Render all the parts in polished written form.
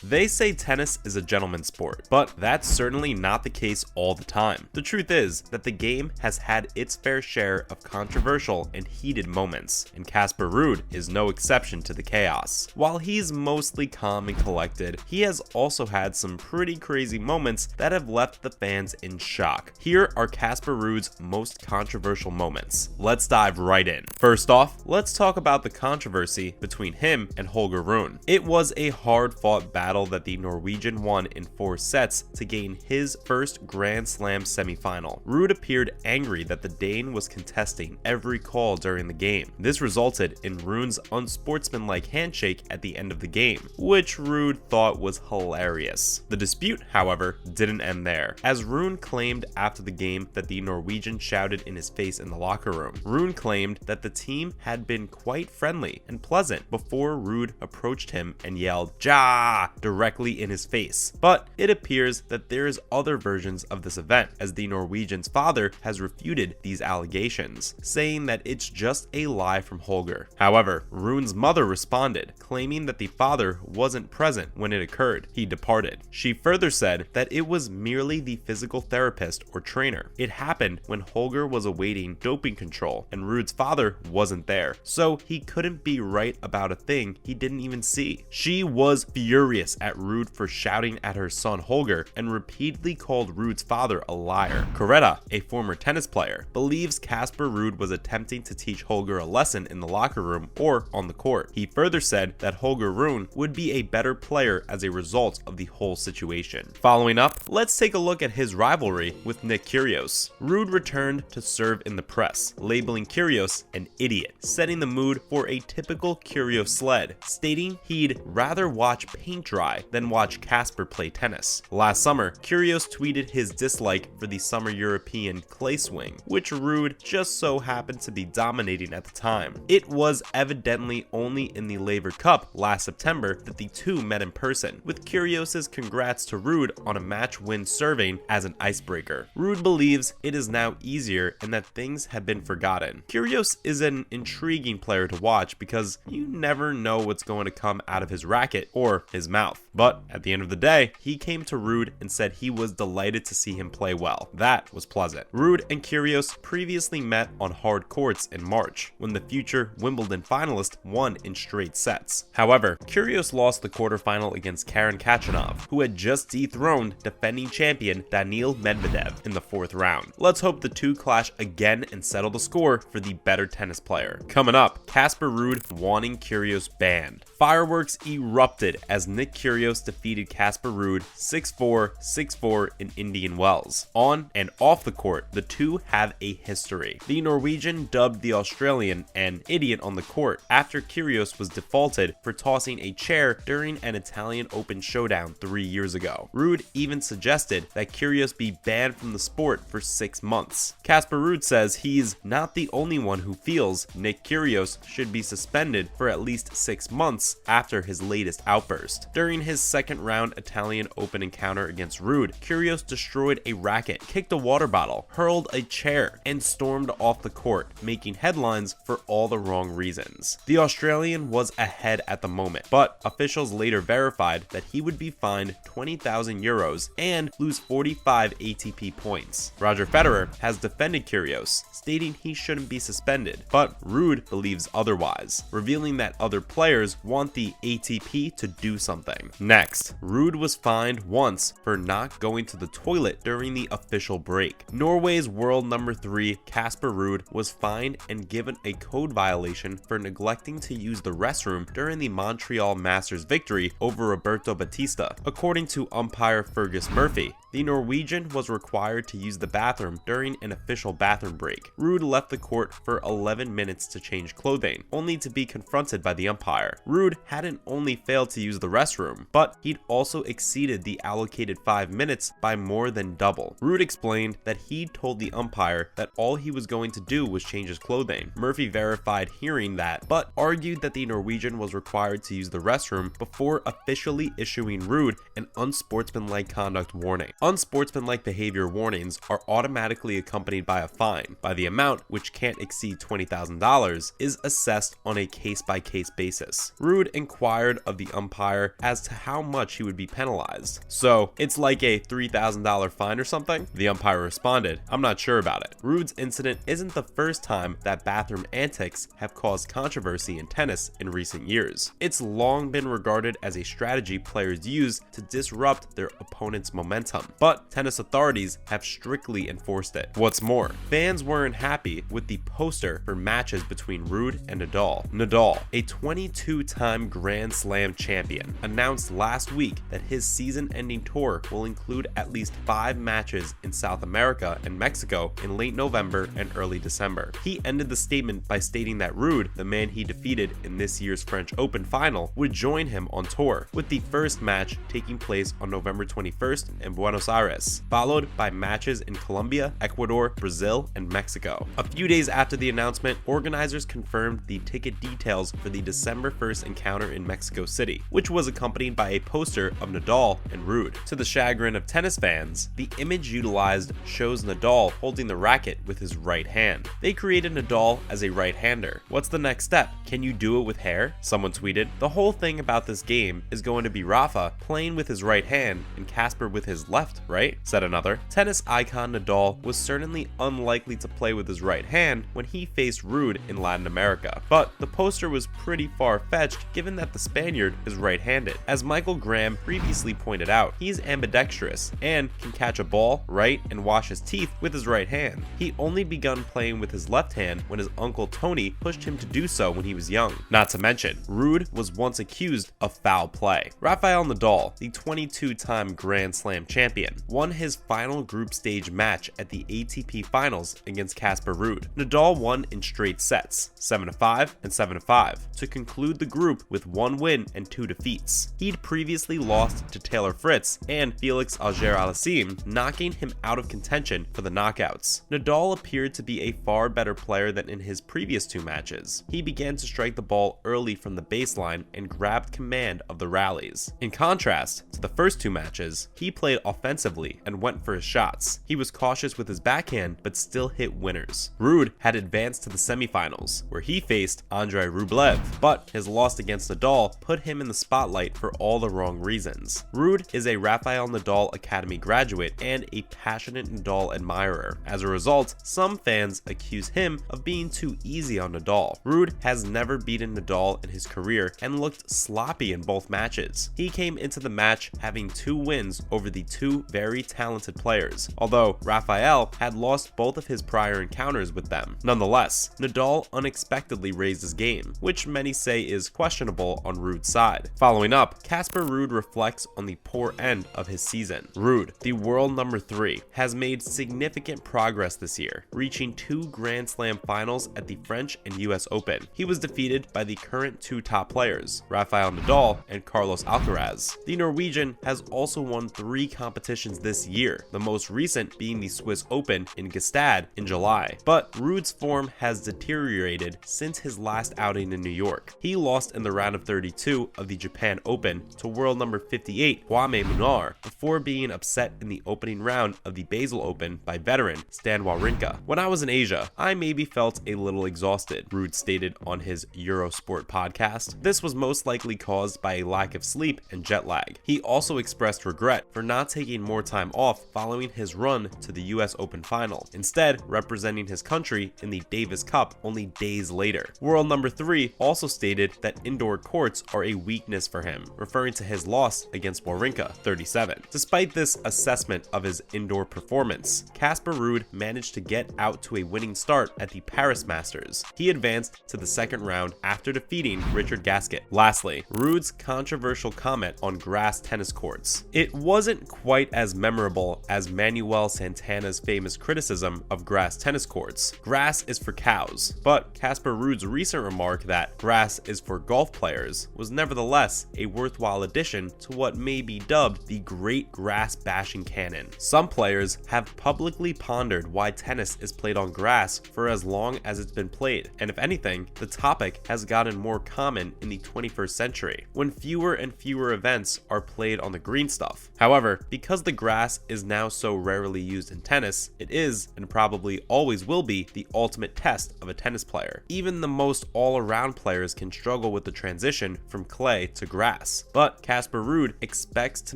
They say tennis is a gentleman's sport, but that's certainly not the case all the time. The truth is that the game has had its fair share of controversial and heated moments, and Casper Ruud is no exception to the chaos. While he's mostly calm and collected, he has also had some pretty crazy moments that have left the fans in shock. Here are Casper Ruud's most controversial moments. Let's dive right in. First off, let's talk about the controversy between him and Holger Rune. It was a hard-fought battle that the Norwegian won in 4 sets to gain his first Grand Slam semifinal. Ruud appeared angry that the Dane was contesting every call during the game. This resulted in Rune's unsportsmanlike handshake at the end of the game, which Ruud thought was hilarious. The dispute, however, didn't end there, as Rune claimed after the game that the Norwegian shouted in his face in the locker room. Rune claimed that the team had been quite friendly and pleasant before Ruud approached him and yelled "Ja!" directly in his face. But it appears that there is other versions of this event, as the Norwegian's father has refuted these allegations, saying that it's just a lie from Holger. However, Rune's mother responded, claiming that the father wasn't present when it occurred. He departed. She further said that it was merely the physical therapist or trainer. It happened when Holger was awaiting doping control and Ruud's father wasn't there, so he couldn't be right about a thing he didn't even see. She was furious at Ruud for shouting at her son Holger and repeatedly called Ruud's father a liar. Coretta, a former tennis player, believes Casper Ruud was attempting to teach Holger a lesson in the locker room or on the court. He further said that Holger Rune would be a better player as a result of the whole situation. Following up, let's take a look at his rivalry with Nick Kyrgios. Ruud returned to serve in the press, labeling Kyrgios an idiot, setting the mood for a typical Kyrgios sled, stating he'd rather watch paint dry than watch Casper play tennis. Last summer, Kyrgios tweeted his dislike for the Summer European clay swing, which Ruud just so happened to be dominating at the time. It was evidently only in the Laver Cup last September that the two met in person, with Kyrgios' congrats to Ruud on a match win serving as an icebreaker. Ruud believes it is now easier and that things have been forgotten. Kyrgios is an intriguing player to watch because you never know what's going to come out of his racket or his mouth. But at the end of the day, he came to Ruud and said he was delighted to see him play well. That was pleasant. Ruud and Kyrgios previously met on hard courts in March, when the future Wimbledon finalist won in straight sets. However, Kyrgios lost the quarterfinal against Karen Khachanov, who had just dethroned defending champion Daniil Medvedev in the 4th round. Let's hope the two clash again and settle the score for the better tennis player. Coming up, Casper Ruud wanting Kyrgios banned. Fireworks erupted as Nick Kyrgios defeated Casper Ruud 6-4, 6-4 in Indian Wells. On and off the court, the two have a history. The Norwegian dubbed the Australian an idiot on the court after Kyrgios was defaulted for tossing a chair during an Italian Open showdown 3 years ago. Ruud even suggested that Kyrgios be banned from the sport for 6 months. Casper Ruud says he's not the only one who feels Nick Kyrgios should be suspended for at least 6 months after his latest outburst. During his 2nd round Italian Open encounter against Ruud, Kyrgios destroyed a racket, kicked a water bottle, hurled a chair, and stormed off the court, making headlines for all the wrong reasons. The Australian was ahead at the moment, but officials later verified that he would be fined 20,000 euros and lose 45 ATP points. Roger Federer has defended Kyrgios, stating he shouldn't be suspended, but Ruud believes otherwise, revealing that other players want the ATP to do something. Next, Ruud was fined once for not going to the toilet during the official break. Norway's world number 3 Casper Ruud was fined and given a code violation for neglecting to use the restroom during the Montreal Masters victory over Roberto Bautista. According to umpire Fergus Murphy, the Norwegian was required to use the bathroom during an official bathroom break. Ruud left the court for 11 minutes to change clothing, only to be confronted by the umpire. Ruud hadn't only failed to use the restroom, but he'd also exceeded the allocated 5 minutes by more than double. Ruud explained that he told the umpire that all he was going to do was change his clothing. Murphy verified hearing that, but argued that the Norwegian was required to use the restroom before officially issuing Ruud an unsportsmanlike conduct warning. Unsportsmanlike behavior warnings are automatically accompanied by a fine. By the amount, which can't exceed $20,000, is assessed on a case-by-case basis. Ruud inquired of the umpire as to how much he would be penalized. So it's like a $3,000 fine or something? The umpire responded, "I'm not sure about it." Ruud's incident isn't the first time that bathroom antics have caused controversy in tennis in recent years. It's long been regarded as a strategy players use to disrupt their opponent's momentum, but tennis authorities have strictly enforced it. What's more, fans weren't happy with the poster for matches between Ruud and Nadal. Nadal, a 22-time Grand Slam champion, announced last week that his season-ending tour will include at least 5 matches in South America and Mexico in late November and early December. He ended the statement by stating that Ruud, the man he defeated in this year's French Open final, would join him on tour, with the first match taking place on November 21st in Buenos Aires, followed by matches in Colombia, Ecuador, Brazil, and Mexico. A few days after the announcement, organizers confirmed the ticket details for the December 1st encounter in Mexico City, which was accompanied by a poster of Nadal and Ruud. To the chagrin of tennis fans, the image utilized shows Nadal holding the racket with his right hand. They created Nadal as a right-hander. What's the next step? Can you do it with hair? Someone tweeted. The whole thing about this game is going to be Rafa playing with his right hand and Casper with his left, right? Said another. Tennis icon Nadal was certainly unlikely to play with his right hand when he faced Ruud in Latin America, but the poster was pretty far-fetched given that the Spaniard is right-handed. As Michael Graham previously pointed out, he's ambidextrous and can catch a ball, right, and wash his teeth with his right hand. He only begun playing with his left hand when his uncle Tony pushed him to do so when he was young. Not to mention, Ruud was once accused of foul play. Rafael Nadal, the 22-time Grand Slam champion, won his final group stage match at the ATP Finals against Casper Ruud. Nadal won in straight sets, 7-5 and 7-5, to conclude the group with 1 win and 2 defeats. He'd previously lost to Taylor Fritz and Felix Auger-Aliassime, knocking him out of contention for the knockouts. Nadal appeared to be a far better player than in his previous 2 matches. He began to strike the ball early from the baseline and grabbed command of the rallies. In contrast to the first 2 matches, he played offensively and went for his shots. He was cautious with his backhand but still hit winners. Ruud had advanced to the semifinals, where he faced Andrei Rublev, but his loss against Nadal put him in the spotlight for all the wrong reasons. Ruud is a Rafael Nadal Academy graduate and a passionate Nadal admirer. As a result, some fans accuse him of being too easy on Nadal. Ruud has never beaten Nadal in his career and looked sloppy in both matches. He came into the match having 2 wins over the 2 very talented players, although Rafael had lost both of his prior encounters with them. Nonetheless, Nadal unexpectedly raised his game, which many say is questionable on Ruud's side. Following up, Casper Ruud reflects on the poor end of his season. Ruud, the world number 3, has made significant progress this year, reaching 2 Grand Slam finals at the French and US Open. He was defeated by the current 2 top players, Rafael Nadal and Carlos Alcaraz. The Norwegian has also won 3 competitions this year, the most recent being the Swiss Open in Gstaad in July. But Ruud's form has deteriorated since his last outing in New York. He lost in the round of 32 of the Japan Open to world number 58 Kwame Munar before being upset in the opening round of the Basel Open by veteran Stan Wawrinka. When I was in Asia, I maybe felt a little exhausted, Ruud stated on his Eurosport podcast. This was most likely caused by a lack of sleep and jet lag. He also expressed regret for not taking more time off following his run to the US Open final, instead representing his country in the Davis Cup only days later. World number 3 also stated that indoor courts are a weakness for him, referring to his loss against Wawrinka, 37. Despite this assessment of his indoor performance, Casper Ruud managed to get out to a winning start at the Paris Masters. He advanced to the second round after defeating Richard Gasquet. Lastly, Ruud's controversial comment on grass tennis courts. It wasn't quite as memorable as Manuel Santana's famous criticism of grass tennis courts. Grass is for cows, but Casper Ruud's recent remark that grass is for golf players was nevertheless a worthwhile addition to what may be dubbed the Great Grass Bashing Canon. Some players have publicly pondered why tennis is played on grass for as long as it's been played, and if anything, the topic has gotten more common in the 21st century, when fewer and fewer events are played on the green stuff. However, because the grass is now so rarely used in tennis, it is, and probably always will be, the ultimate test of a tennis player. Even the most all-around players can struggle with the transition from clay to grass. grass. But Casper Ruud expects to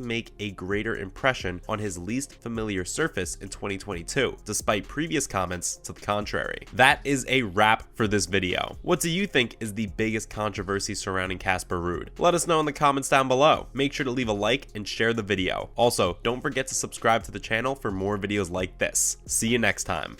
make a greater impression on his least familiar surface in 2022, despite previous comments to the contrary. That is a wrap for this video. What do you think is the biggest controversy surrounding Casper Ruud? Let us know in the comments down below. Make sure to leave a like and share the video. Also, don't forget to subscribe to the channel for more videos like this. See you next time.